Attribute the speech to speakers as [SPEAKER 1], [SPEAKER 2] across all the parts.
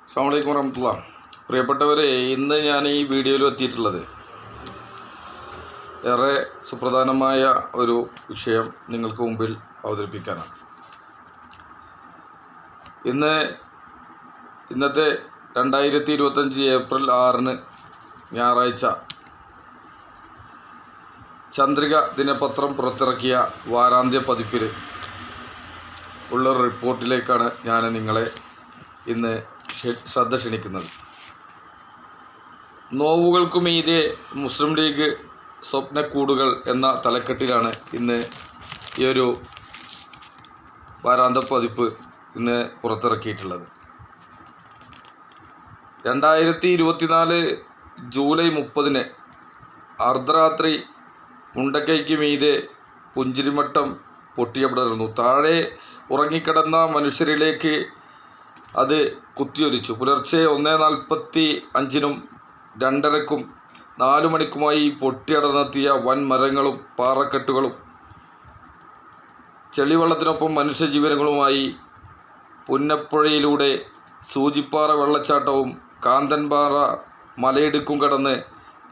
[SPEAKER 1] അസ്സലാമു അലൈക്കും വറഹ്മത്തുള്ളാഹി. പ്രിയപ്പെട്ടവരെ, ഇന്ന് ഞാൻ ഈ വീഡിയോയിൽ എത്തിയിട്ടുള്ളത് ഏറെ സുപ്രധാനമായ ഒരു വിഷയം നിങ്ങൾക്ക് മുമ്പിൽ അവതരിപ്പിക്കാനാണ്. ഇന്നത്തെ 2025 ഏപ്രിൽ 6 ഞായറാഴ്ച ചന്ദ്രിക ദിനപത്രം പുറത്തിറക്കിയ വാരാന്ത്യ പതിപ്പിൽ ഉള്ളൊരു റിപ്പോർട്ടിലേക്കാണ് ഞാൻ നിങ്ങളെ ഇന്ന് ശ്രദ്ധ ക്ഷണിക്കുന്നത്. നോവുകൾക്കു മീതെ മുസ്ലിം ലീഗ് സ്വപ്നക്കൂടുകൾ എന്ന തലക്കെട്ടിലാണ് ഇന്ന് ഈ ഒരു വാരാന്ത്യ പതിപ്പ് ഇന്ന് പുറത്തിറക്കിയിട്ടുള്ളത്. 2024 ജൂലൈ 30 അർദ്ധരാത്രി മുണ്ടക്കൈക്ക് മീതെ പുഞ്ചിരിമട്ടം പൊട്ടിയപടർന്നു. താഴെ ഉറങ്ങിക്കിടന്ന മനുഷ്യരിലേക്ക് അത് കുത്തിയൊലിച്ചു. പുലർച്ചെ 1:45-നും 2:30-ക്കും 4 മണിക്കുമായി പൊട്ടിയടർന്നെത്തിയ വൻ മരങ്ങളും പാറക്കെട്ടുകളും ചെളിവെള്ളത്തിനൊപ്പം മനുഷ്യജീവനുകളുമായി പുന്നപ്പുഴയിലൂടെ സൂചിപ്പാറ വെള്ളച്ചാട്ടവും കാന്തൻപാറ മലയിടുക്കും കടന്ന്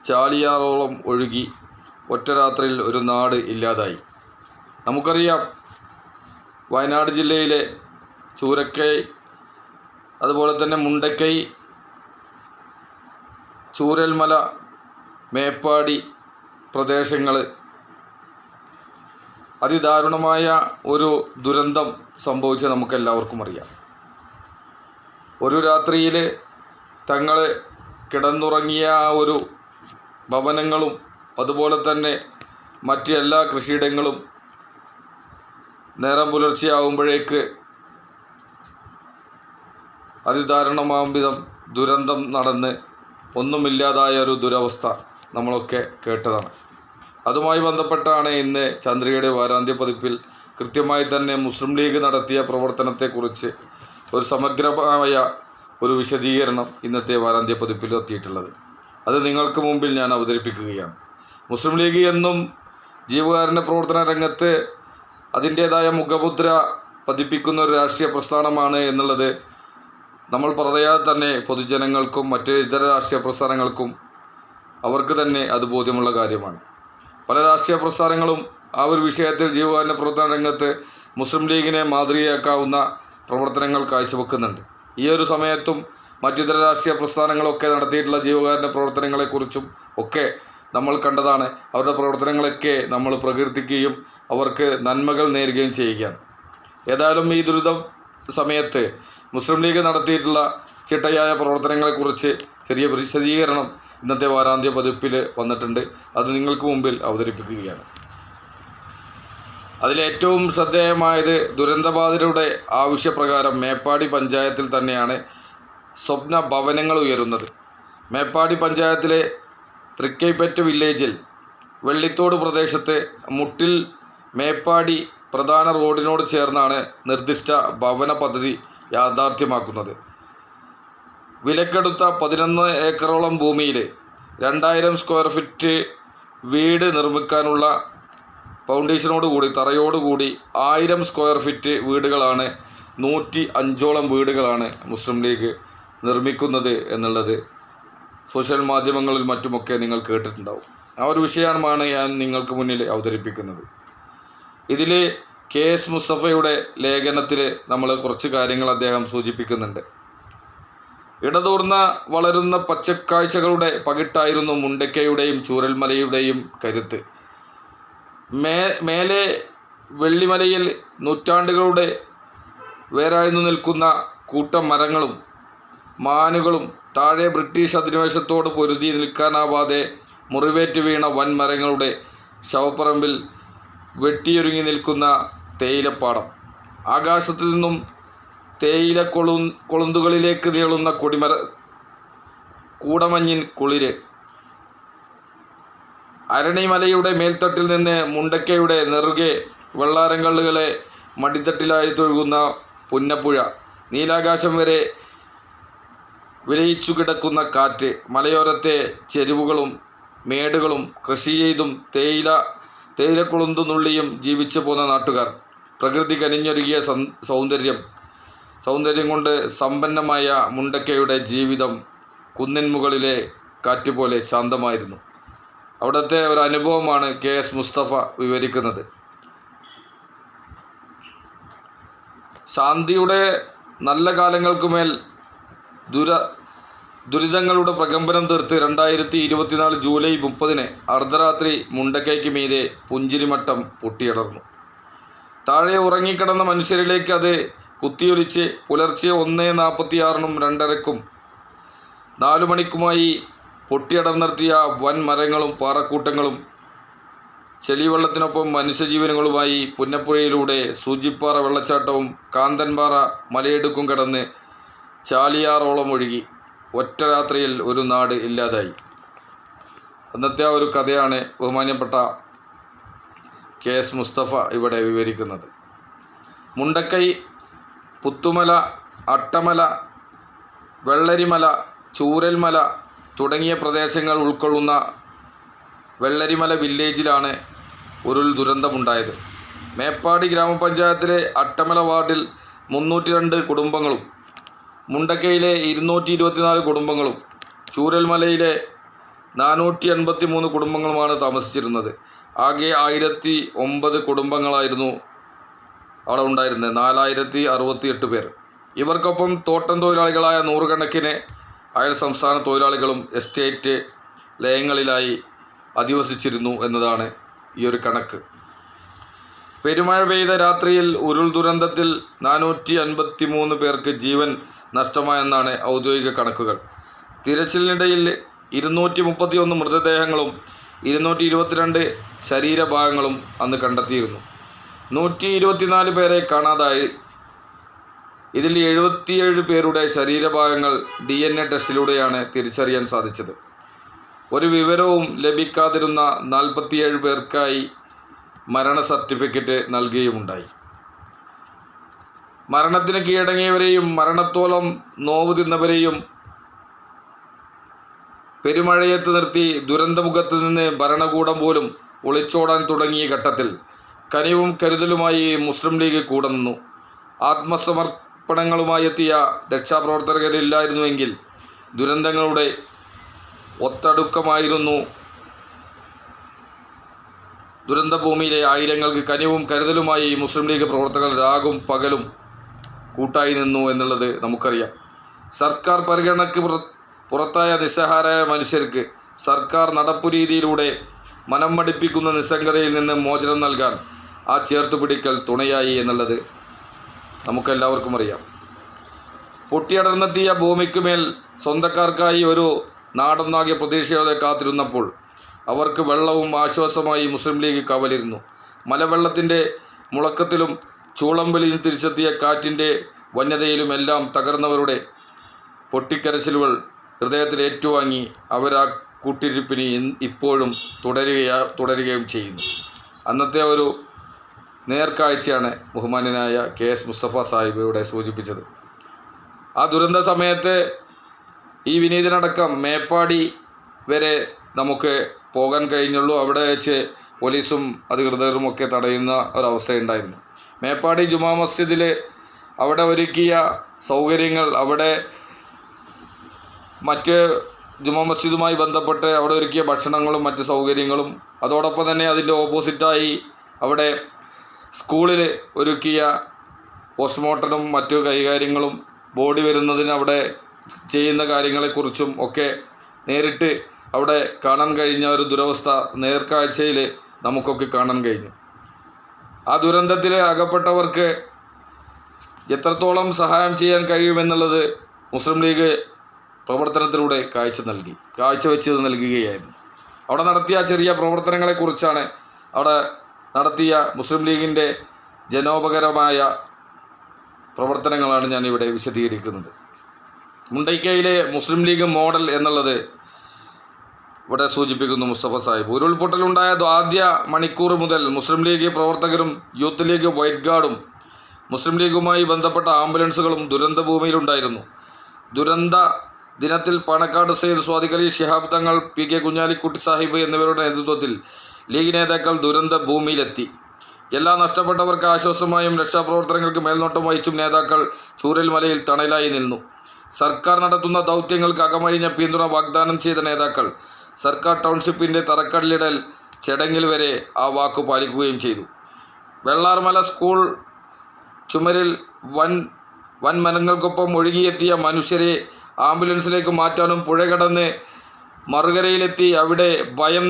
[SPEAKER 1] ചാലിയാറോളം ഒഴുകി ഒറ്റ രാത്രിയിൽ ഒരു നാട് ഇല്ലാതായി. നമുക്കറിയാം, വയനാട് ജില്ലയിലെ ചൂരക്കൈ, അതുപോലെ തന്നെ മുണ്ടക്കൈ, ചൂരൽമല, മേപ്പാടി പ്രദേശങ്ങൾ അതിദാരുണമായ ഒരു ദുരന്തം സംഭവിച്ച നമുക്കെല്ലാവർക്കും അറിയാം. ഒരു രാത്രിയിൽ തങ്ങൾ കിടന്നുറങ്ങിയ ആ ഒരു ഭവനങ്ങളും അതുപോലെ തന്നെ മറ്റ് എല്ലാ കൃഷിയിടങ്ങളും നേരം പുലർച്ചെയാവുമ്പോഴേക്ക് അതിദാരുണമാം വിധം ദുരന്തം നടന്ന് ഒന്നുമില്ലാതായ ഒരു ദുരവസ്ഥ നമ്മളൊക്കെ കേട്ടതാണ്. അതുമായി ബന്ധപ്പെട്ടാണ് ഇന്ന് ചന്ദ്രികയുടെ വാരാന്ത്യ പതിപ്പിൽ കൃത്യമായി തന്നെ മുസ്ലിം ലീഗ് നടത്തിയ പ്രവർത്തനത്തെക്കുറിച്ച് ഒരു സമഗ്രമായ ഒരു വിശദീകരണം ഇന്നത്തെ വാരാന്ത്യ പതിപ്പിൽ എത്തിയിട്ടുള്ളത്. അത് നിങ്ങൾക്ക് മുമ്പിൽ ഞാൻ അവതരിപ്പിക്കുകയാണ്. മുസ്ലിം ലീഗ് എന്നും ജീവകാരുണ്യ പ്രവർത്തന രംഗത്ത് അതിൻ്റേതായ മുഖമുദ്ര പതിപ്പിക്കുന്ന ഒരു രാഷ്ട്രീയ പ്രസ്ഥാനമാണ് എന്നുള്ളത് നമ്മൾ പറയാതെ തന്നെ പൊതുജനങ്ങൾക്കും മറ്റ് ഇതര രാഷ്ട്രീയ പ്രസ്ഥാനങ്ങൾക്കും അവർക്ക് തന്നെ അത് ബോധ്യമുള്ള കാര്യമാണ്. പല രാഷ്ട്രീയ പ്രസ്ഥാനങ്ങളും ആ ഒരു വിഷയത്തിൽ ജീവകാരുണ്യ പ്രവർത്തന രംഗത്ത് മുസ്ലിം ലീഗിനെ മാതൃകയാക്കാവുന്ന പ്രവർത്തനങ്ങൾ കാഴ്ചവെക്കുന്നുണ്ട്. ഈ ഒരു സമയത്തും മറ്റിതര രാഷ്ട്രീയ പ്രസ്ഥാനങ്ങളൊക്കെ നടത്തിയിട്ടുള്ള ജീവകാരുണ്യ പ്രവർത്തനങ്ങളെക്കുറിച്ചും ഒക്കെ നമ്മൾ കണ്ടതാണ്. അവരുടെ പ്രവർത്തനങ്ങളൊക്കെ നമ്മൾ പ്രകീർത്തിക്കുകയും അവർക്ക് നന്മകൾ നേരുകയും ചെയ്യുകയാണ്. ഏതായാലും ഈ ദുരിത സമയത്ത് മുസ്ലിം ലീഗ് നടത്തിയിട്ടുള്ള ചിട്ടയായ പ്രവർത്തനങ്ങളെക്കുറിച്ച് ചെറിയ വിശദീകരണം ഇന്നത്തെ വാരാന്ത്യ പതിപ്പിൽ വന്നിട്ടുണ്ട്. അത് നിങ്ങൾക്ക് മുമ്പിൽ അവതരിപ്പിക്കുകയാണ്. അതിലേറ്റവും ശ്രദ്ധേയമായത് ദുരന്തബാധിതരുടെ ആവശ്യപ്രകാരം മേപ്പാടി പഞ്ചായത്തിൽ തന്നെയാണ് സ്വപ്ന ഭവനങ്ങൾ ഉയരുന്നത്. മേപ്പാടി പഞ്ചായത്തിലെ തൃക്കൈപ്പറ്റ് വില്ലേജിൽ വെള്ളിത്തോട് പ്രദേശത്ത് മുട്ടിൽ മേപ്പാടി പ്രധാന റോഡിനോട് ചേർന്നാണ് നിർദ്ദിഷ്ട ഭവന പദ്ധതി യാഥാർത്ഥ്യമാക്കുന്നത്. വിലക്കെടുത്ത 11 ഏക്കറോളം ഭൂമിയിൽ 2000 സ്ക്വയർ ഫീറ്റ് വീട് നിർമ്മിക്കാനുള്ള ഫൗണ്ടേഷനോടുകൂടി തറയോടുകൂടി 1000 സ്ക്വയർ ഫീറ്റ് വീടുകളാണ് 105ഓളം വീടുകളാണ് മുസ്ലിം ലീഗ് നിർമ്മിക്കുന്നത് എന്നുള്ളത് സോഷ്യൽ മാധ്യമങ്ങളിൽ മറ്റുമൊക്കെ നിങ്ങൾ കേട്ടിട്ടുണ്ടാവും. ആ ഒരു വിഷയമാണ് ഞാൻ നിങ്ങൾക്ക് മുന്നിൽ അവതരിപ്പിക്കുന്നത്. ഇതിൽ KS മുസ്തഫയുടെ ലേഖനത്തിൽ നമ്മൾ കുറച്ച് കാര്യങ്ങൾ അദ്ദേഹം സൂചിപ്പിക്കുന്നുണ്ട്. ഇടതൂർന്ന വളരുന്ന പച്ചക്കാഴ്ചകളുടെ പകിട്ടായിരുന്നു മുണ്ടക്കയുടെയും ചൂരൽമലയുടെയും കരുത്ത്. മേലെ വെള്ളിമലയിൽ നൂറ്റാണ്ടുകളുടെ വേരാഴ്ന്നു നിൽക്കുന്ന കൂട്ടം മരങ്ങളും മാനുകളും താഴെ ബ്രിട്ടീഷ് അധിനിവേശത്തോട് പൊരുതി നിൽക്കാനാവാതെ മുറിവേറ്റ് വീണ വൻ മരങ്ങളുടെ ശവപ്പറമ്പിൽ വെട്ടിയൊരുങ്ങി നിൽക്കുന്ന തേയിലപ്പാടം, ആകാശത്തു നിന്നും തേയില കൊളുന്തുകളിലേക്ക് നീളുന്ന കൂടമഞ്ഞിൻ കുളിര്, അരണിമലയുടെ മേൽത്തട്ടിൽ നിന്ന് മുണ്ടക്കയുടെ നെറുകെ വെള്ളാരങ്കല്ലുകളെ മടിത്തട്ടിലായി തൊഴുകുന്ന പുന്നപ്പുഴ, നീലാകാശം വരെ വിലയിച്ചു കിടക്കുന്ന കാറ്റ്, മലയോരത്തെ ചെരുവുകളും മേടുകളും കൃഷി ചെയ്തും തേയിലക്കൊളുന്തു നുള്ളിയും ജീവിച്ചു പോന്ന നാട്ടുകാർ, പ്രകൃതി കനിഞ്ഞൊരുകിയ സൗന്ദര്യം, സൗന്ദര്യം കൊണ്ട് സമ്പന്നമായ മുണ്ടക്കയുടെ ജീവിതം കുന്നിൻ മുകളിലെ കാറ്റുപോലെ ശാന്തമായിരുന്നു. അവിടുത്തെ ഒരു അനുഭവമാണ് KS മുസ്തഫ വിവരിക്കുന്നത്. ശാന്തിയുടെ നല്ല കാലങ്ങൾക്കുമേൽ ദുരിതങ്ങളുടെ പ്രകമ്പനം തീർത്ത് 2024 ജൂലൈ 30 അർദ്ധരാത്രി മുണ്ടക്കൈക്ക് മീതെ പുഞ്ചിരിമട്ടം പൊട്ടിയടർന്നു. താഴെ ഉറങ്ങിക്കിടന്ന മനുഷ്യരിലേക്ക് അത് കുത്തിയൊലിച്ച് പുലർച്ചെ 1:46-നും 2:30-ക്കും 4 മണിക്കുമായി പൊട്ടിയടർന്നെത്തിയ വൻ മരങ്ങളും പാറക്കൂട്ടങ്ങളും ചെളിവെള്ളത്തിനൊപ്പം മനുഷ്യജീവനുകളുമായി പുന്നപ്പുഴയിലൂടെ സൂചിപ്പാറ വെള്ളച്ചാട്ടവും കാന്തൻപാറ മലയിടുക്കും കടന്ന് ചാലിയാറോളം ഒഴുകി ഒറ്റ രാത്രിയിൽ ഒരു നാട് ഇല്ലാതായി. അന്നത്തെ ആ ഒരു കഥയാണ് ബഹുമാന്യപ്പെട്ട KS മുസ്തഫ ഇവിടെ വിവരിക്കുന്നത്. മുണ്ടക്കൈ, പുത്തുമല, അട്ടമല, വെള്ളരിമല, ചൂരൽമല തുടങ്ങിയ പ്രദേശങ്ങൾ ഉൾക്കൊള്ളുന്ന വെള്ളരിമല വില്ലേജിലാണ് ഉരുൾ ദുരന്തമുണ്ടായത്. മേപ്പാടി ഗ്രാമപഞ്ചായത്തിലെ അട്ടമല വാർഡിൽ 302 കുടുംബങ്ങളും മുണ്ടക്കയിലെ 224 കുടുംബങ്ങളും ചൂരൽമലയിലെ 483 കുടുംബങ്ങളുമാണ് താമസിച്ചിരുന്നത്. ആകെ 1009 കുടുംബങ്ങളായിരുന്നു അവിടെ ഉണ്ടായിരുന്നത്. 4068 പേർ. ഇവർക്കൊപ്പം തോട്ടം തൊഴിലാളികളായ നൂറുകണക്കിന് അയൽ സംസ്ഥാന തൊഴിലാളികളും എസ്റ്റേറ്റ് ലയങ്ങളിലായി അധിവസിച്ചിരുന്നു എന്നതാണ് ഈ ഒരു കണക്ക്. പെരുമഴ പെയ്ത രാത്രിയിൽ ഉരുൾ ദുരന്തത്തിൽ 453 പേർക്ക് ജീവൻ നഷ്ടമായെന്നാണ് ഔദ്യോഗിക കണക്കുകൾ. തിരച്ചിലിനിടയിൽ 231 മൃതദേഹങ്ങളും 222 ശരീരഭാഗങ്ങളും അന്ന് കണ്ടെത്തിയിരുന്നു. 124 പേരെ കാണാതായി. ഇതിൽ 77 പേരുടെ ശരീരഭാഗങ്ങൾ DNA ടെസ്റ്റിലൂടെയാണ് തിരിച്ചറിയാൻ സാധിച്ചത്. ഒരു വിവരവും ലഭിക്കാതിരുന്ന 47 പേർക്കായി മരണ സർട്ടിഫിക്കറ്റ് നൽകുകയുമുണ്ടായി. മരണത്തിന് കീഴടങ്ങിയവരെയും മരണത്തോളം നോവ് തിന്നവരെയും പെരുമഴയത്ത് നിർത്തി ദുരന്തമുഖത്ത് നിന്ന് ഭരണകൂടം പോലും ഒളിച്ചോടാൻ തുടങ്ങിയ ഘട്ടത്തിൽ കനിവും കരുതലുമായി മുസ്ലിം ലീഗ് കൂടെ നിന്നു. ആത്മസമർപ്പണങ്ങളുമായി എത്തിയ രക്ഷാപ്രവർത്തകരില്ലായിരുന്നുവെങ്കിൽ ദുരന്തങ്ങളുടെ ഒത്തടുക്കമായിരുന്നു ദുരന്തഭൂമിയിലെ ആയിരങ്ങൾക്ക്. കനിവും കരുതലുമായി മുസ്ലിം ലീഗ് പ്രവർത്തകർ രാവും പകലും കൂട്ടായി നിന്നു എന്നുള്ളത് നമുക്കറിയാം. സർക്കാർ പരിഗണനയ്ക്ക് പുറത്തായ നിസ്സഹാരായ മനുഷ്യർക്ക് സർക്കാർ നടപ്പുരീതിയിലൂടെ മനം മടിപ്പിക്കുന്ന നിസ്സംഗതയിൽ നിന്ന് മോചനം നൽകാൻ ആ ചേർത്തുപിടിക്കൽ തുണയായി എന്നുള്ളത് നമുക്കെല്ലാവർക്കും അറിയാം. പൊട്ടിയടർന്നെത്തിയ ഭൂമിക്കുമേൽ സ്വന്തക്കാർക്കായി ഒരു നാടൊന്നാകെ പ്രതീക്ഷയോടെ കാത്തിരുന്നപ്പോൾ അവർക്ക് വെള്ളവും ആശ്വാസമായി മുസ്ലിം ലീഗ് കാവലിരുന്നു. മലവെള്ളത്തിൻ്റെ മുഴക്കത്തിലും ചൂളം വലിയും തിരിച്ചെത്തിയ കാറ്റിൻ്റെ വന്യതയിലുമെല്ലാം തകർന്നവരുടെ പൊട്ടിക്കരച്ചിലുകൾ ഹൃദയത്തിൽ ഏറ്റുവാങ്ങി അവരാ കൂട്ടിരിപ്പിന് ഇപ്പോഴും തുടരുകയും ചെയ്യുന്നു. അന്നത്തെ ഒരു നേർക്കാഴ്ചയാണ് ബഹുമാന്യനായ KS മുസ്തഫ സാഹിബ് ഇവിടെ സൂചിപ്പിച്ചത്. ആ ദുരന്ത സമയത്ത് ഈ വിനീതനടക്കം മേപ്പാടി വരെ നമുക്ക് പോകാൻ കഴിഞ്ഞുള്ളൂ. അവിടെ വെച്ച് പോലീസും അധികൃതരുമൊക്കെ തടയുന്ന ഒരവസ്ഥയുണ്ടായിരുന്നു. മേപ്പാടി ജുമാ മസ്ജിദിൽ അവിടെ ഒരുക്കിയ സൗകര്യങ്ങൾ, അവിടെ മറ്റ് ജുമാ മസ്ജിദുമായി ബന്ധപ്പെട്ട് അവിടെ ഒരുക്കിയ ഭക്ഷണങ്ങളും മറ്റ് സൗകര്യങ്ങളും, അതോടൊപ്പം തന്നെ അതിൻ്റെ ഓപ്പോസിറ്റായി അവിടെ സ്കൂളിൽ ഒരുക്കിയ പോസ്റ്റ്മോർട്ടനും മറ്റു കൈകാര്യങ്ങളും ബോഡി വരുന്നതിന് അവിടെ ചെയ്യുന്ന കാര്യങ്ങളെക്കുറിച്ചും ഒക്കെ നേരിട്ട് അവിടെ കാണാൻ കഴിഞ്ഞ ഒരു ദുരവസ്ഥ നേർക്കാഴ്ചയിൽ നമുക്കൊക്കെ കാണാൻ കഴിഞ്ഞു. ആ ദുരന്തത്തിൽ അകപ്പെട്ടവർക്ക് എത്രത്തോളം സഹായം ചെയ്യാൻ കഴിയുമെന്നുള്ളത് മുസ്ലിം ലീഗ് പ്രവർത്തനത്തിലൂടെ കാഴ്ചവെച്ച് നൽകുകയായിരുന്നു. അവിടെ നടത്തിയ ചെറിയ പ്രവർത്തനങ്ങളെക്കുറിച്ചാണ് അവിടെ നടത്തിയ മുസ്ലിം ലീഗിൻ്റെ ജനോപകരമായ പ്രവർത്തനങ്ങളാണ് ഞാനിവിടെ വിശദീകരിക്കുന്നത്. മുണ്ടക്കയിലെ മുസ്ലിം ലീഗ് മോഡൽ എന്നുള്ളത് ഇവിടെ സൂചിപ്പിക്കുന്നു മുസ്തഫ സാഹിബ്. ഉരുൾപൊട്ടലുണ്ടായ ആദ്യ മണിക്കൂർ മുതൽ മുസ്ലിം ലീഗ് പ്രവർത്തകരും യൂത്ത് ലീഗ് വൈറ്റ് ഗാർഡും മുസ്ലിം ലീഗുമായി ബന്ധപ്പെട്ട ആംബുലൻസുകളും ദുരന്തഭൂമിയിലുണ്ടായിരുന്നു. ദുരന്ത ദിനത്തിൽ പാണക്കാട് സയ്യിദ് സ്വാദിഖ് അലി ശിഹാബ് തങ്ങൾ, PK കുഞ്ഞാലിക്കുട്ടി സാഹിബ് എന്നിവരുടെ നേതൃത്വത്തിൽ ലീഗ് നേതാക്കൾ ദുരന്ത ഭൂമിയിലെത്തി. എല്ലാം നഷ്ടപ്പെട്ടവർക്ക് ആശ്വാസമായും രക്ഷാപ്രവർത്തനങ്ങൾക്ക് മേൽനോട്ടം വഹിച്ചും നേതാക്കൾ ചൂരൽമലയിൽ തണലായി നിന്നു. സർക്കാർ നടത്തുന്ന ദൗത്യങ്ങൾക്ക് അകമഴിഞ്ഞ പിന്തുണ വാഗ്ദാനം ചെയ്ത നേതാക്കൾ സർക്കാർ ടൗൺഷിപ്പിൻ്റെ തറക്കല്ലിടൽ ചടങ്ങിൽ വരെ ആ വാക്കു പാലിക്കുകയും ചെയ്തു. വെള്ളാർമല സ്കൂൾ ചുമരിൽ വൻ മരങ്ങൾക്കൊപ്പം ഒഴുകിയെത്തിയ മനുഷ്യരെ ആംബുലൻസിലേക്ക് മാറ്റാനും പുഴ കടന്ന് മറുകരയിലെത്തി അവിടെ ഭയം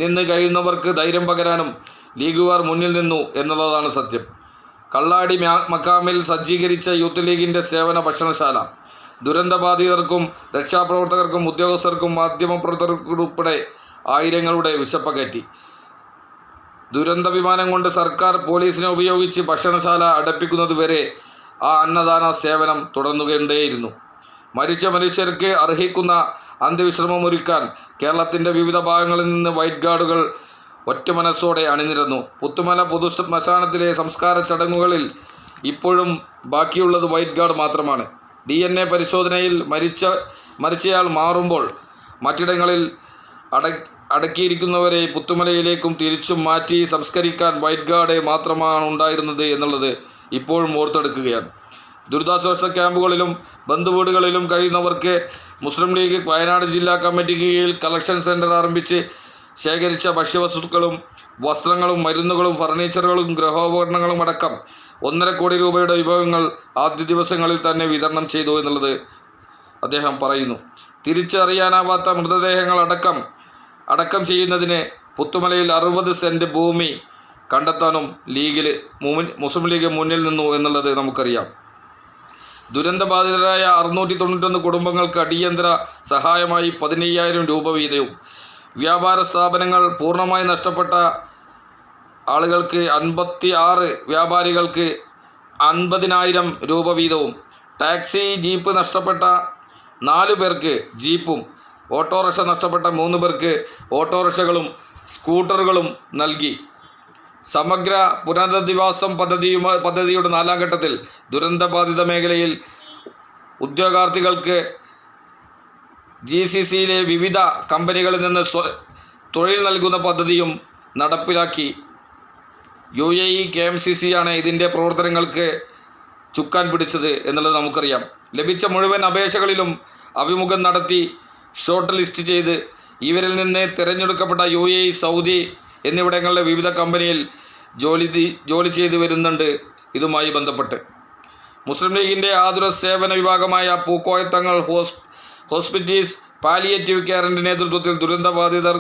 [SPEAKER 1] നിന്ന് കഴിയുന്നവർക്ക് ധൈര്യം പകരാനും ലീഗുകാർ മുന്നിൽ നിന്നു എന്നുള്ളതാണ് സത്യം. കള്ളാടി മക്കാമിൽ സജ്ജീകരിച്ച യൂത്ത് ലീഗിൻ്റെ സേവന ഭക്ഷണശാല ദുരന്തബാധിതർക്കും രക്ഷാപ്രവർത്തകർക്കും ഉദ്യോഗസ്ഥർക്കും മാധ്യമപ്രവർത്തകർക്കുൾപ്പെടെ ആയിരങ്ങളുടെ വിശപ്പകറ്റി. ദുരന്ത വിമാനം കൊണ്ട് സർക്കാർ പോലീസിനെ ഉപയോഗിച്ച് ഭക്ഷണശാല അടപ്പിക്കുന്നതുവരെ ആ അന്നദാന സേവനം തുടർന്നുകൊണ്ടേയിരുന്നു. മരിച്ച മനുഷ്യർക്ക് അർഹിക്കുന്ന അന്ത്യവിശ്രമമൊരുക്കാൻ കേരളത്തിൻ്റെ വിവിധ ഭാഗങ്ങളിൽ നിന്ന് വൈറ്റ് ഗാർഡുകൾ ഒറ്റ മനസ്സോടെ അണിനിരന്നു. പുത്തുമല പൊതു ശ്മശാനത്തിലെ സംസ്കാര ചടങ്ങുകളിൽ ഇപ്പോഴും ബാക്കിയുള്ളത് വൈറ്റ് ഗാർഡ് മാത്രമാണ്. DNA പരിശോധനയിൽ മരിച്ചയാൾ മാറുമ്പോൾ മറ്റിടങ്ങളിൽ അടക്കിയിരിക്കുന്നവരെ പുത്തുമലയിലേക്കും തിരിച്ചും മാറ്റി സംസ്കരിക്കാൻ വൈറ്റ് ഗാർഡ് മാത്രമാണ് ഉണ്ടായിരുന്നത് എന്നുള്ളത് ഇപ്പോഴും ഓർത്തെടുക്കുകയാണ്. ദുരിതാശ്വാസ ക്യാമ്പുകളിലും ബന്ധുവീടുകളിലും കഴിയുന്നവർക്ക് മുസ്ലിം ലീഗ് വയനാട് ജില്ലാ കമ്മിറ്റിക്ക് കീഴിൽ കളക്ഷൻ സെൻറ്റർ ആരംഭിച്ച് ശേഖരിച്ച ഭക്ഷ്യവസ്തുക്കളും വസ്ത്രങ്ങളും മരുന്നുകളും ഫർണിച്ചറുകളും ഗൃഹോപകരണങ്ങളും അടക്കം 1.5 കോടി രൂപയുടെ വിഭവങ്ങൾ ആദ്യ ദിവസങ്ങളിൽ തന്നെ വിതരണം ചെയ്തു എന്നുള്ളത് അദ്ദേഹം പറയുന്നു. തിരിച്ചറിയാനാവാത്ത മൃതദേഹങ്ങൾ അടക്കം ചെയ്യുന്നതിന് പുത്തുമലയിൽ 60 സെൻറ്റ് ഭൂമി കണ്ടെത്താനും മുസ്ലിം ലീഗ് മുന്നിൽ നിന്നു എന്നുള്ളത് നമുക്കറിയാം. ദുരന്തബാധിതരായ 691 കുടുംബങ്ങൾക്ക് അടിയന്തര സഹായമായി 15,000 രൂപ വീതവും, വ്യാപാര സ്ഥാപനങ്ങൾ പൂർണ്ണമായി നഷ്ടപ്പെട്ട ആളുകൾക്ക് 56 വ്യാപാരികൾക്ക് 50,000 രൂപ വീതവും, ടാക്സി ജീപ്പ് നഷ്ടപ്പെട്ട 4 പേർക്ക് ജീപ്പും, ഓട്ടോറിക്ഷ നഷ്ടപ്പെട്ട 3 പേർക്ക് ഓട്ടോറിക്ഷകളും സ്കൂട്ടറുകളും നൽകി. സമഗ്ര പുനരധിവാസം പദ്ധതിയുടെ 4ാം ഘട്ടത്തിൽ ദുരന്തബാധിത മേഖലയിൽ ഉദ്യോഗാർത്ഥികൾക്ക് GCCയിലെ വിവിധ കമ്പനികളിൽ നിന്ന് തൊഴിൽ നൽകുന്ന പദ്ധതിയും നടപ്പിലാക്കി. UAE KMCC ആണ് ഇതിൻ്റെ പ്രവർത്തനങ്ങൾക്ക് ചുക്കാൻ പിടിച്ചത് എന്നുള്ളത് നമുക്കറിയാം. ലഭിച്ച മുഴുവൻ അപേക്ഷകളിലും അഭിമുഖം നടത്തി ഷോർട്ട് ലിസ്റ്റ് ചെയ്ത് ഇവരിൽ നിന്ന് തിരഞ്ഞെടുക്കപ്പെട്ട UAE, സൗദി എന്നിവിടങ്ങളിലെ വിവിധ കമ്പനിയിൽ ജോലി ചെയ്തു വരുന്നുണ്ട്. ഇതുമായി ബന്ധപ്പെട്ട് മുസ്ലിം ലീഗിൻ്റെ ആതുര സേവന വിഭാഗമായ പൂക്കോയത്തങ്ങൾ ഹോസ്പിറ്റീസ് പാലിയേറ്റീവ് കെയറിൻ്റെ നേതൃത്വത്തിൽ ദുരന്തബാധിതർ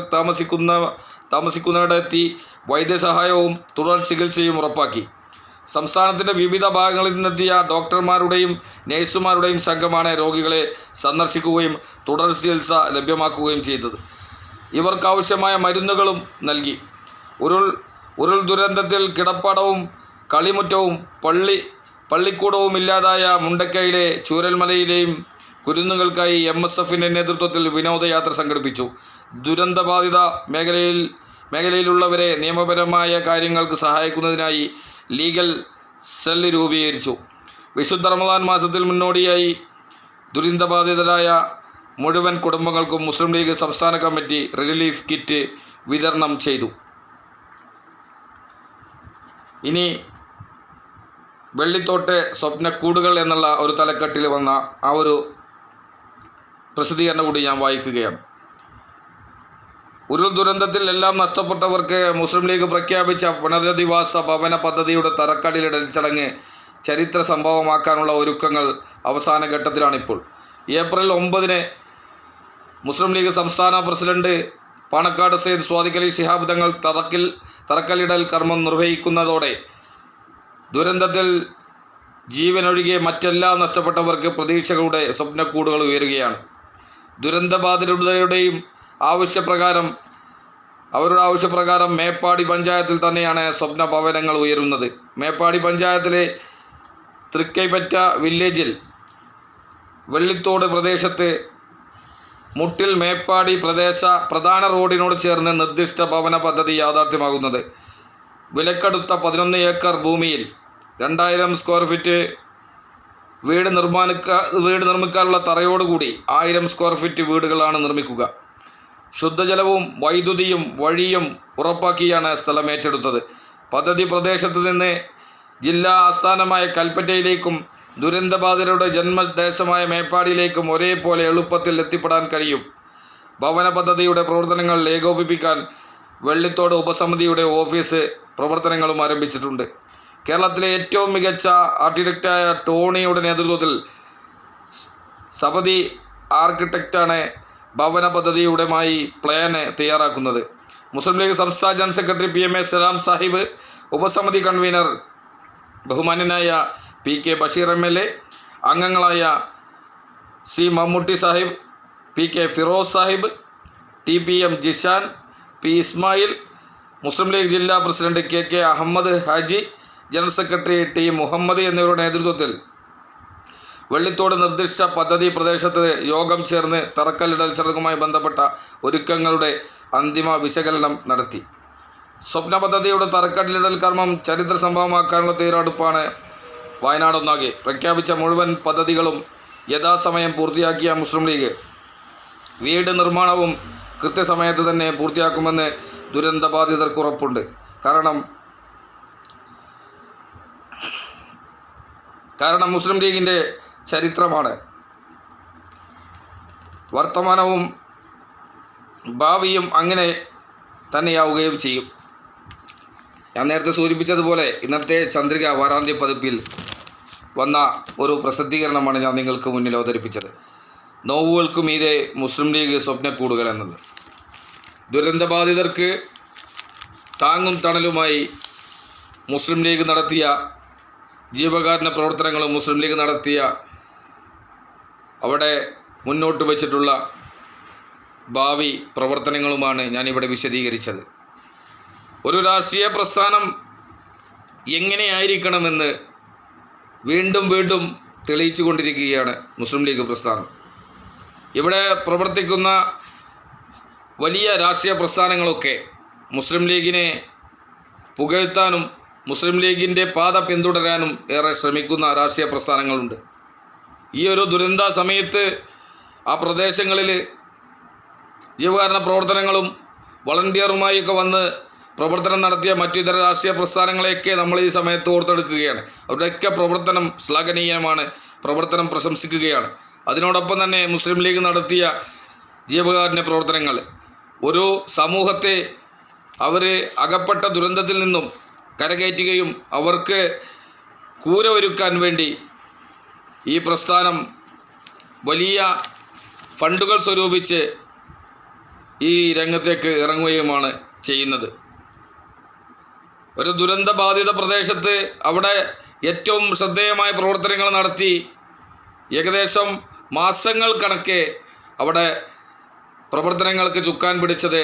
[SPEAKER 1] താമസിക്കുന്നിടത്തെത്തി വൈദ്യസഹായവും തുടർ ചികിത്സയും ഉറപ്പാക്കി. സംസ്ഥാനത്തിൻ്റെ വിവിധ ഭാഗങ്ങളിൽ നിന്നെത്തിയ ഡോക്ടർമാരുടെയും നഴ്സുമാരുടെയും സംഘമാണ് രോഗികളെ സന്ദർശിക്കുകയും തുടർ ചികിത്സ ലഭ്യമാക്കുകയും ചെയ്തത്. ഇവർക്കാവശ്യമായ മരുന്നുകളും നൽകി. ഉരുൾ ദുരന്തത്തിൽ കിടപ്പാടവും കളിമുറ്റവും പള്ളിക്കൂടവും ഇല്ലാതായ മുണ്ടക്കയിലെ ചൂരൽമലയിലെയും കുരുന്നുകൾക്കായി MSFൻ്റെ നേതൃത്വത്തിൽ വിനോദയാത്ര സംഘടിപ്പിച്ചു. ദുരന്തബാധിത മേഖലയിലുള്ളവരെ നിയമപരമായ കാര്യങ്ങൾക്ക് സഹായിക്കുന്നതിനായി ലീഗൽ സെൽ രൂപീകരിച്ചു. വിശുദ്ധ റമദാൻ മാസത്തിൽ മുന്നോടിയായി ദുരന്തബാധിതരായ മുഴുവൻ കുടുംബങ്ങൾക്കും മുസ്ലിം ലീഗ് സംസ്ഥാന കമ്മിറ്റി റിലീഫ് കിറ്റ് വിതരണം ചെയ്തു. ഇനി വെള്ളിത്തോട്ടെ സ്വപ്നക്കൂടുകൾ എന്നുള്ള ഒരു തലക്കെട്ടിൽ വന്ന ആ ഒരു പ്രസിദ്ധീകരണം കൂടി ഞാൻ വായിക്കുകയാണ്. ഉരുൾ ദുരന്തത്തിൽ എല്ലാം നഷ്ടപ്പെട്ടവർക്ക് മുസ്ലിം ലീഗ് പ്രഖ്യാപിച്ച പുനരധിവാസ ഭവന പദ്ധതിയുടെ തറക്കല്ലിടൽ ചടങ്ങ് ചരിത്ര സംഭവമാക്കാനുള്ള ഒരുക്കങ്ങൾ അവസാന ഘട്ടത്തിലാണിപ്പോൾ. ഏപ്രിൽ 9 മുസ്ലിം ലീഗ് സംസ്ഥാന പ്രസിഡന്റ് പാണക്കാട് സയ്യിദ് സ്വാദിഖ് അലി ശിഹാബ് തങ്ങൾ തറക്കല്ലിടൽ കർമ്മം നിർവഹിക്കുന്നതോടെ ദുരന്തത്തിൽ ജീവനൊഴികെ മറ്റെല്ലാം നഷ്ടപ്പെട്ടവർക്ക് പ്രതീക്ഷകളുടെ സ്വപ്നക്കൂടുകൾ ഉയരുകയാണ്. ദുരന്തബാധിതരുടെയും അവരുടെ ആവശ്യപ്രകാരം മേപ്പാടി പഞ്ചായത്തിൽ തന്നെയാണ് സ്വപ്ന ഭവനങ്ങൾ ഉയരുന്നത്. മേപ്പാടി പഞ്ചായത്തിലെ തൃക്കൈപ്പറ്റ വില്ലേജിൽ വെള്ളിത്തോട് പ്രദേശത്ത് മുട്ടിൽ മേപ്പാടി പ്രധാന റോഡിനോട് ചേർന്ന് നിർദ്ദിഷ്ട ഭവന പദ്ധതി യാഥാർത്ഥ്യമാകുന്നത്. വിലക്കെടുത്ത 11 ഏക്കർ ഭൂമിയിൽ 2000 സ്ക്വയർ ഫീറ്റ് വീട് നിർമ്മിക്കാനുള്ള തറയോടുകൂടി 1000 സ്ക്വയർ ഫീറ്റ് വീടുകളാണ് നിർമ്മിക്കുക. ശുദ്ധജലവും വൈദ്യുതിയും വഴിയും ഉറപ്പാക്കിയാണ് സ്ഥലം ഏറ്റെടുത്തത്. പദ്ധതി പ്രദേശത്ത് നിന്ന് ജില്ലാ ആസ്ഥാനമായ കൽപ്പറ്റയിലേക്കും ദുരന്തബാധിതരുടെ ജന്മദേശമായ മേപ്പാടിയിലേക്കും ഒരേപോലെ എളുപ്പത്തിൽ എത്തിപ്പെടാൻ കഴിയും. ഭവന പദ്ധതിയുടെ പ്രവർത്തനങ്ങൾ ഏകോപിപ്പിക്കാൻ വെള്ളിത്തോട് ഉപസമിതിയുടെ ഓഫീസ് പ്രവർത്തനങ്ങളും ആരംഭിച്ചിട്ടുണ്ട്. കേരളത്തിലെ ഏറ്റവും മികച്ച ആർക്കിടെക്റ്റായ ടോണിയുടെ നേതൃത്വത്തിൽ സപതി ആർക്കിടെക്റ്റാണ് ഭവന പദ്ധതിയുടെമായി പ്ലാൻ തയ്യാറാക്കുന്നത്. മുസ്ലിം ലീഗ് സംസ്ഥാന general secretary PMA Salam Sahib, ഉപസമിതി കൺവീനർ ബഹുമാന്യനായ PK ബഷീർ MLA, അംഗങ്ങളായ C Mammootty Sahib, PK Firoz Sahib, TPM Jishan, P Ismail, Muslim League ജില്ലാ president KK Ahammad Haji, general secretary T Muhammad എന്നിവരുടെ നേതൃത്വത്തിൽ വെള്ളിത്തോട് നിർദ്ദിഷ്ട പദ്ധതി പ്രദേശത്ത് യോഗം ചേർന്ന് തറക്കല്ലിടൽ ചടങ്ങുമായി ബന്ധപ്പെട്ട ഒരുക്കങ്ങളുടെ അന്തിമ വിശകലനം നടത്തി. സ്വപ്ന പദ്ധതിയുടെ തറക്കല്ലിടൽ കർമ്മം ചരിത്ര സംഭവമാക്കാനുള്ള തയ്യാറെടുപ്പാണ് വയനാടൊന്നാകെ. പ്രഖ്യാപിച്ച മുഴുവൻ പദ്ധതികളും യഥാസമയം പൂർത്തിയാക്കിയ മുസ്ലിം ലീഗ് വീട് നിർമ്മാണവും കൃത്യസമയത്ത് തന്നെ പൂർത്തിയാക്കുമെന്ന് ദുരന്തബാധിതർക്ക് ഉറപ്പുണ്ട്. കാരണം മുസ്ലിം ലീഗിൻ്റെ ചരിത്രമാണ്. വർത്തമാനവും ഭാവിയും അങ്ങനെ തന്നെയാവുകയും ചെയ്യും. ഞാൻ നേരത്തെ സൂചിപ്പിച്ചതുപോലെ ഇന്നത്തെ ചന്ദ്രിക വാരാന്ത്യ പതിപ്പിൽ വന്ന ഒരു പ്രസിദ്ധീകരണമാണ് ഞാൻ നിങ്ങൾക്ക് മുന്നിൽ അവതരിപ്പിച്ചത്. നോവുകൾക്കും മീതെ മുസ്ലിം ലീഗ് സ്വപ്നക്കൂടുകൾ എന്നത്. ദുരന്തബാധിതർക്ക് താങ്ങും തണലുമായി മുസ്ലിം ലീഗ് നടത്തിയ ജീവകാരുണ്യ പ്രവർത്തനങ്ങളും മുസ്ലിം ലീഗ് നടത്തിയ അവിടെ മുന്നോട്ട് വച്ചിട്ടുള്ള ഭാവി പ്രവർത്തനങ്ങളുമാണ് ഞാനിവിടെ വിശദീകരിച്ചത്. ഒരു രാഷ്ട്രീയ പ്രസ്ഥാനം എങ്ങനെയായിരിക്കണമെന്ന് വീണ്ടും വീണ്ടും തെളിയിച്ചു കൊണ്ടിരിക്കുകയാണ് മുസ്ലിം ലീഗ് പ്രസ്ഥാനം. ഇവിടെ പ്രവർത്തിക്കുന്ന വലിയ രാഷ്ട്രീയ പ്രസ്ഥാനങ്ങളൊക്കെ മുസ്ലിം ലീഗിനെ പുകഴ്ത്താനും മുസ്ലിം ലീഗിൻ്റെ പാത പിന്തുടരാനും ഏറെ ശ്രമിക്കുന്ന രാഷ്ട്രീയ പ്രസ്ഥാനങ്ങളുണ്ട്. ഈ ഒരു ദുരന്ത സമയത്ത് ആ പ്രദേശങ്ങളിൽ ജീവകാരുണ്യ പ്രവർത്തനങ്ങളും വളണ്ടിയറുമായൊക്കെ വന്ന് പ്രവർത്തനം നടത്തിയ മറ്റു ഇതര രാഷ്ട്രീയ പ്രസ്ഥാനങ്ങളെയൊക്കെ നമ്മൾ ഈ സമയത്ത് ഓർത്തെടുക്കുകയാണ്. അവരുടെയൊക്കെ പ്രവർത്തനം ശ്ലാഘനീയമാണ്, പ്രവർത്തനം പ്രശംസിക്കുകയാണ്. അതിനോടൊപ്പം തന്നെ മുസ്ലിം ലീഗ് നടത്തിയ ജീവകാരുണ്യ പ്രവർത്തനങ്ങൾ ഒരു സമൂഹത്തെ അവർ അകപ്പെട്ട ദുരന്തത്തിൽ നിന്നും കരകയറ്റുകയും അവർക്ക് കൂര ഒരുക്കാൻ വേണ്ടി ഈ പ്രസ്ഥാനം വലിയ ഫണ്ടുകൾ സ്വരൂപിച്ച് ഈ രംഗത്തേക്ക് ഇറങ്ങുകയുമാണ് ചെയ്യുന്നത്. ഒരു ദുരന്തബാധിത പ്രദേശത്ത് അവിടെ ഏറ്റവും ശ്രദ്ധേയമായ പ്രവർത്തനങ്ങൾ നടത്തി ഏകദേശം മാസങ്ങൾ കണക്കെ അവിടെ പ്രവർത്തനങ്ങൾക്ക് ചുക്കാൻ പിടിച്ചത്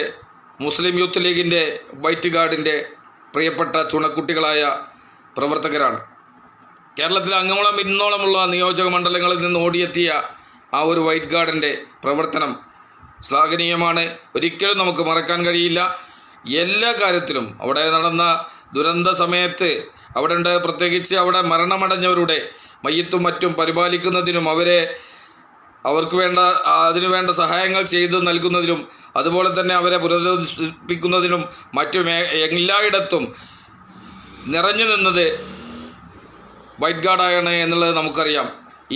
[SPEAKER 1] മുസ്ലിം യൂത്ത് ലീഗിൻ്റെ വൈറ്റ് ഗാർഡിൻ്റെ പ്രിയപ്പെട്ട ചുണക്കുട്ടികളായ പ്രവർത്തകരാണ്. കേരളത്തിൽ അങ്ങോളം ഇന്നോളമുള്ള നിയോജക മണ്ഡലങ്ങളിൽ നിന്ന് ഓടിയെത്തിയ ആ ഒരു വൈറ്റ് ഗാർഡിൻ്റെ പ്രവർത്തനം ശ്ലാഘനീയമാണ്. ഒരിക്കലും നമുക്ക് മറക്കാൻ കഴിയില്ല. എല്ലാ കാര്യത്തിലും അവിടെ നടന്ന ദുരന്ത സമയത്ത് അവിടെ ഉണ്ടായ പ്രത്യേകിച്ച് അവിടെ മരണമടഞ്ഞവരുടെ മയ്യത്തും മറ്റും പരിപാലിക്കുന്നതിനും അവർക്ക് അതിനുവേണ്ട സഹായങ്ങൾ ചെയ്തു നൽകുന്നതിനും അതുപോലെ തന്നെ അവരെ പുനരുദ്ധരിപ്പിക്കുന്നതിനും മറ്റും എല്ലായിടത്തും നിറഞ്ഞു നിന്നത് വൈറ്റ് ഗാർഡാണ് എന്നുള്ളത് നമുക്കറിയാം.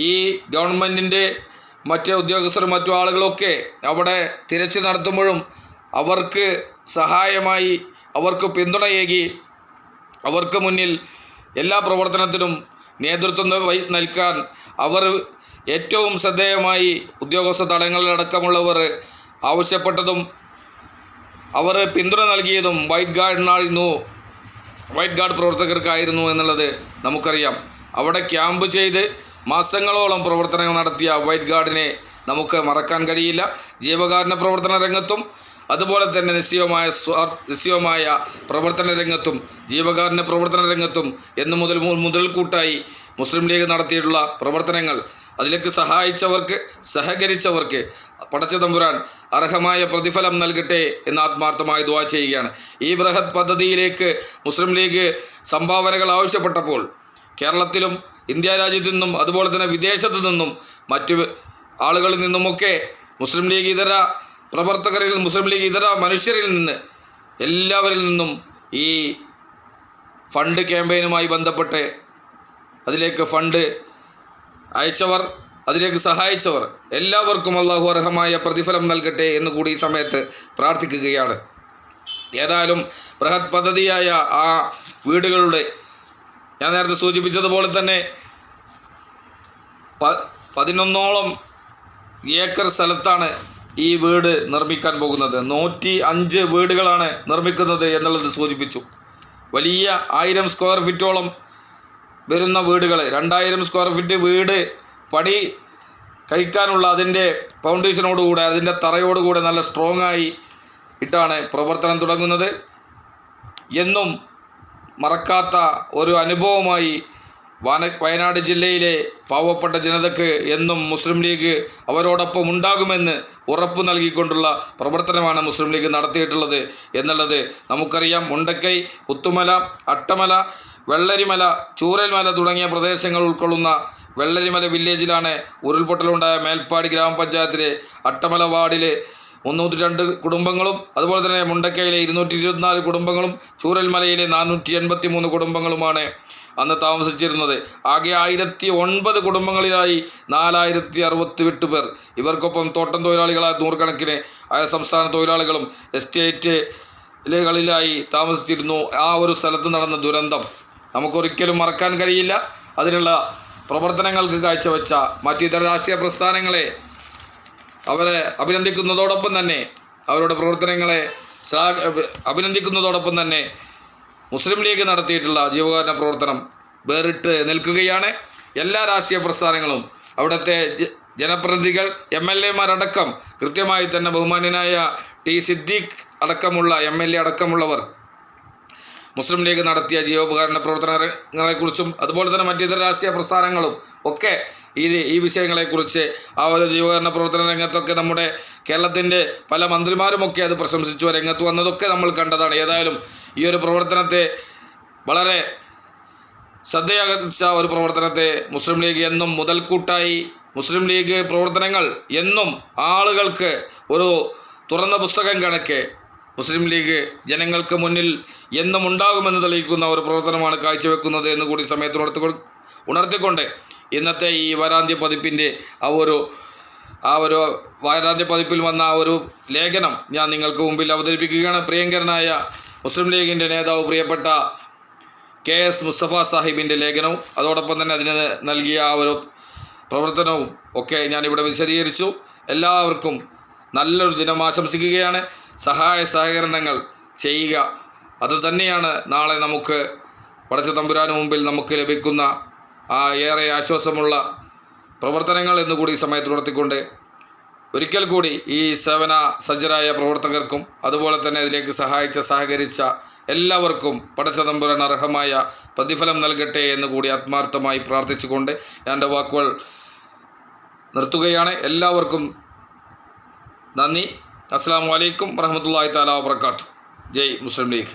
[SPEAKER 1] ഈ ഗവൺമെൻറ്റിൻ്റെ മറ്റ് ഉദ്യോഗസ്ഥരും മറ്റു ആളുകളൊക്കെ അവിടെ തിരച്ചിൽ നടത്തുമ്പോഴും അവർക്ക് സഹായമായി, അവർക്ക് പിന്തുണയേകി, അവർക്ക് മുന്നിൽ എല്ലാ പ്രവർത്തനത്തിനും നേതൃത്വം നൽകാൻ അവർ ഏറ്റവും ശ്രദ്ധേയമായി ഉദ്യോഗസ്ഥ തലങ്ങളിലടക്കമുള്ളവർ ആവശ്യപ്പെട്ടതും അവർ പിന്തുണ നൽകിയതും വൈറ്റ് ഗാർഡ് പ്രവർത്തകർക്കായിരുന്നു എന്നുള്ളത് നമുക്കറിയാം. അവിടെ ക്യാമ്പ് ചെയ്ത് മാസങ്ങളോളം പ്രവർത്തനങ്ങൾ നടത്തിയ വൈറ്റ് ഗാർഡിനെ നമുക്ക് മറക്കാൻ കഴിയില്ല. ജീവകാരുണ്യ പ്രവർത്തന രംഗത്തും അതുപോലെ തന്നെ നിശ്ചയമായ പ്രവർത്തന രംഗത്തും ജീവകാരുണ്യ പ്രവർത്തന രംഗത്തും എന്ന് മുതൽക്കൂട്ടായി മുസ്ലിം ലീഗ് നടത്തിയിട്ടുള്ള പ്രവർത്തനങ്ങൾ അതിലേക്ക് സഹായിച്ചവർക്ക് സഹകരിച്ചവർക്ക് പടച്ചതമ്പുരാൻ അർഹമായ പ്രതിഫലം നൽകട്ടെ എന്ന് ആത്മാർത്ഥമായി ദുആ ചെയ്യുകയാണ്. ഈ ബൃഹത് പദ്ധതിയിലേക്ക് മുസ്ലിം ലീഗ് സംഭാവനകൾ ആവശ്യപ്പെട്ടപ്പോൾ കേരളത്തിലും ഇന്ത്യ രാജ്യത്തു നിന്നും അതുപോലെ തന്നെ വിദേശത്തു നിന്നും മറ്റു ആളുകളിൽ നിന്നുമൊക്കെ മുസ്ലിം ലീഗ് ഇതര പ്രവർത്തകരിൽ മുസ്ലിം ലീഗ് ഇതര മനുഷ്യരിൽ നിന്ന് എല്ലാവരിൽ നിന്നും ഈ ഫണ്ട് ക്യാമ്പയിനുമായി ബന്ധപ്പെട്ട് അതിലേക്ക് ഫണ്ട് അയച്ചവർ, അതിലേക്ക് സഹായിച്ചവർ എല്ലാവർക്കും അള്ളാഹു അർഹമായ പ്രതിഫലം നൽകട്ടെ എന്ന് കൂടി ഈ സമയത്ത് പ്രാർത്ഥിക്കുകയാണ്. ഏതായാലും ബൃഹത് പദ്ധതിയായ ആ വീടുകളുടെ ഞാൻ നേരത്തെ സൂചിപ്പിച്ചതുപോലെ തന്നെ 11ഓളം ഏക്കർ സ്ഥലത്താണ് ഈ വീട് നിർമ്മിക്കാൻ പോകുന്നത്. 105 വീടുകളാണ് നിർമ്മിക്കുന്നത് എന്നുള്ളത് സൂചിപ്പിച്ചു. വലിയ 1000 സ്ക്വയർ ഫീറ്റോളം വരുന്ന വീടുകൾ, 2000 സ്ക്വയർ ഫീറ്റ് വീട് പണി കഴിക്കാനുള്ള അതിൻ്റെ ഫൗണ്ടേഷനോടുകൂടെ, അതിൻ്റെ തറയോടുകൂടെ നല്ല സ്ട്രോങ് ആയി ഇട്ടാണ് പ്രവർത്തനം തുടങ്ങുന്നത്. എന്നും മറക്കാത്ത ഒരു അനുഭവമായി വയനാട് ജില്ലയിലെ പാവപ്പെട്ട ജനതയ്ക്ക് എന്നും മുസ്ലിം ലീഗ് അവരോടൊപ്പം ഉണ്ടാകുമെന്ന് ഉറപ്പ് നൽകിക്കൊണ്ടുള്ള പ്രവർത്തനമാണ് മുസ്ലിം ലീഗ് നടത്തിയിട്ടുള്ളത് എന്നുള്ളത് നമുക്കറിയാം. മുണ്ടക്കൈ, പുത്തുമല, അട്ടമല, വെള്ളരിമല, ചൂരൽമല തുടങ്ങിയ പ്രദേശങ്ങൾ ഉൾക്കൊള്ളുന്ന വെള്ളരിമല വില്ലേജിലാണ് ഉരുൾപൊട്ടലുണ്ടായ മേൽപ്പാടി ഗ്രാമപഞ്ചായത്തിലെ അട്ടമല വാർഡിലെ 302 കുടുംബങ്ങളും അതുപോലെ തന്നെ മുണ്ടക്കയിലെ 224 കുടുംബങ്ങളും ചൂരൽമലയിലെ 483 കുടുംബങ്ങളുമാണ് അന്ന് താമസിച്ചിരുന്നത്. ആകെ 1009 കുടുംബങ്ങളിലായി 4068 പേർ. ഇവർക്കൊപ്പം തോട്ടം തൊഴിലാളികളായ നൂറുകണക്കിന് സംസ്ഥാന തൊഴിലാളികളും എസ്റ്റേറ്റുകളിലായി താമസിച്ചിരുന്നു. ആ ഒരു സ്ഥലത്ത് നടന്ന ദുരന്തം നമുക്കൊരിക്കലും മറക്കാൻ കഴിയില്ല. അതിനുള്ള പ്രവർത്തനങ്ങൾക്ക് കാഴ്ചവെച്ച മറ്റു ഇതര രാഷ്ട്രീയ പ്രസ്ഥാനങ്ങളെ അവരെ അഭിനന്ദിക്കുന്നതോടൊപ്പം തന്നെ, അവരുടെ പ്രവർത്തനങ്ങളെ അഭിനന്ദിക്കുന്നതോടൊപ്പം തന്നെ മുസ്ലിം ലീഗ് നടത്തിയിട്ടുള്ള ജീവകാരുണ്യ പ്രവർത്തനം വേറിട്ട് നിൽക്കുകയാണ്. എല്ലാ രാഷ്ട്രീയ പ്രസ്ഥാനങ്ങളും അവിടുത്തെ ജനപ്രതിനിധികൾ, MLA-മാരടക്കം കൃത്യമായി തന്നെ ബഹുമാന്യനായ ടി സിദ്ദീഖ് അടക്കമുള്ള MLA അടക്കമുള്ളവർ മുസ്ലിം ലീഗ് നടത്തിയ ജീവോപകരണ പ്രവർത്തനങ്ങളെക്കുറിച്ചും അതുപോലെ തന്നെ മറ്റിതര രാഷ്ട്രീയ പ്രസ്ഥാനങ്ങളും ഒക്കെ ഈ വിഷയങ്ങളെക്കുറിച്ച് ആ ഒരു ജീവകരണ പ്രവർത്തന രംഗത്തൊക്കെ നമ്മുടെ കേരളത്തിൻ്റെ പല മന്ത്രിമാരുമൊക്കെ അത് പ്രശംസിച്ചു രംഗത്ത് വന്നതൊക്കെ നമ്മൾ കണ്ടതാണ്. ഏതായാലും ഈ ഒരു പ്രവർത്തനത്തെ വളരെ ശ്രദ്ധയാകർഷിച്ച ഒരു പ്രവർത്തനത്തെ മുസ്ലിം ലീഗ് എന്നും മുതൽക്കൂട്ടായി, മുസ്ലിം ലീഗ് പ്രവർത്തനങ്ങൾ എന്നും ആളുകൾക്ക് ഒരു തുറന്ന പുസ്തകം കണക്കെ മുസ്ലിം ലീഗ് ജനങ്ങൾക്ക് മുന്നിൽ എന്നും ഉണ്ടാകുമെന്ന് തെളിയിക്കുന്ന ഒരു പ്രവർത്തനമാണ് കാഴ്ചവെക്കുന്നത് എന്ന് കൂടി സമയത്ത് ഉണർത്തിക്കൊണ്ട് ഇന്നത്തെ ഈ വാരാന്ത്യ പതിപ്പിൻ്റെ ആ ഒരു വാരാന്ത്യ പതിപ്പിൽ വന്ന ആ ഒരു ലേഖനം ഞാൻ നിങ്ങൾക്ക് മുമ്പിൽ അവതരിപ്പിക്കുകയാണ്. പ്രിയങ്കരനായ മുസ്ലിം ലീഗിൻ്റെ നേതാവ് പ്രിയപ്പെട്ട KS മുസ്തഫ സാഹിബിൻ്റെ ലേഖനവും അതോടൊപ്പം തന്നെ അതിന് നൽകിയ ആ ഒരു പ്രവർത്തനവും ഒക്കെ ഞാനിവിടെ വിശദീകരിച്ചു. എല്ലാവർക്കും നല്ലൊരു ദിനം ആശംസിക്കുകയാണ്. സഹായ സഹകരണങ്ങൾ ചെയ്യുക, അത് തന്നെയാണ് നാളെ നമുക്ക് പടച്ച തമ്പുരാന് മുമ്പിൽ നമുക്ക് ലഭിക്കുന്ന ആ ഏറെ ആശ്വാസമുള്ള പ്രവർത്തനങ്ങൾ എന്നുകൂടി സമയത്ത് ഉണർത്തിക്കൊണ്ട് ഒരിക്കൽ കൂടി ഈ സേവന സജ്ജരായ പ്രവർത്തകർക്കും അതുപോലെ തന്നെ ഇതിലേക്ക് സഹകരിച്ച എല്ലാവർക്കും പടച്ച തമ്പുരാൻ അർഹമായ പ്രതിഫലം നൽകട്ടെ എന്ന് കൂടി ആത്മാർത്ഥമായി പ്രാർത്ഥിച്ചുകൊണ്ട് ഞാൻ എൻ്റെ വാക്കുകൾ നിർത്തുകയാണ്. എല്ലാവർക്കും നന്ദി. അസ്സലാമു അലൈക്കും വറഹ്മത്തുള്ളാഹി തആല വബറകാതുഹു. ജയ് മുസ്ലിം ലീഗ്.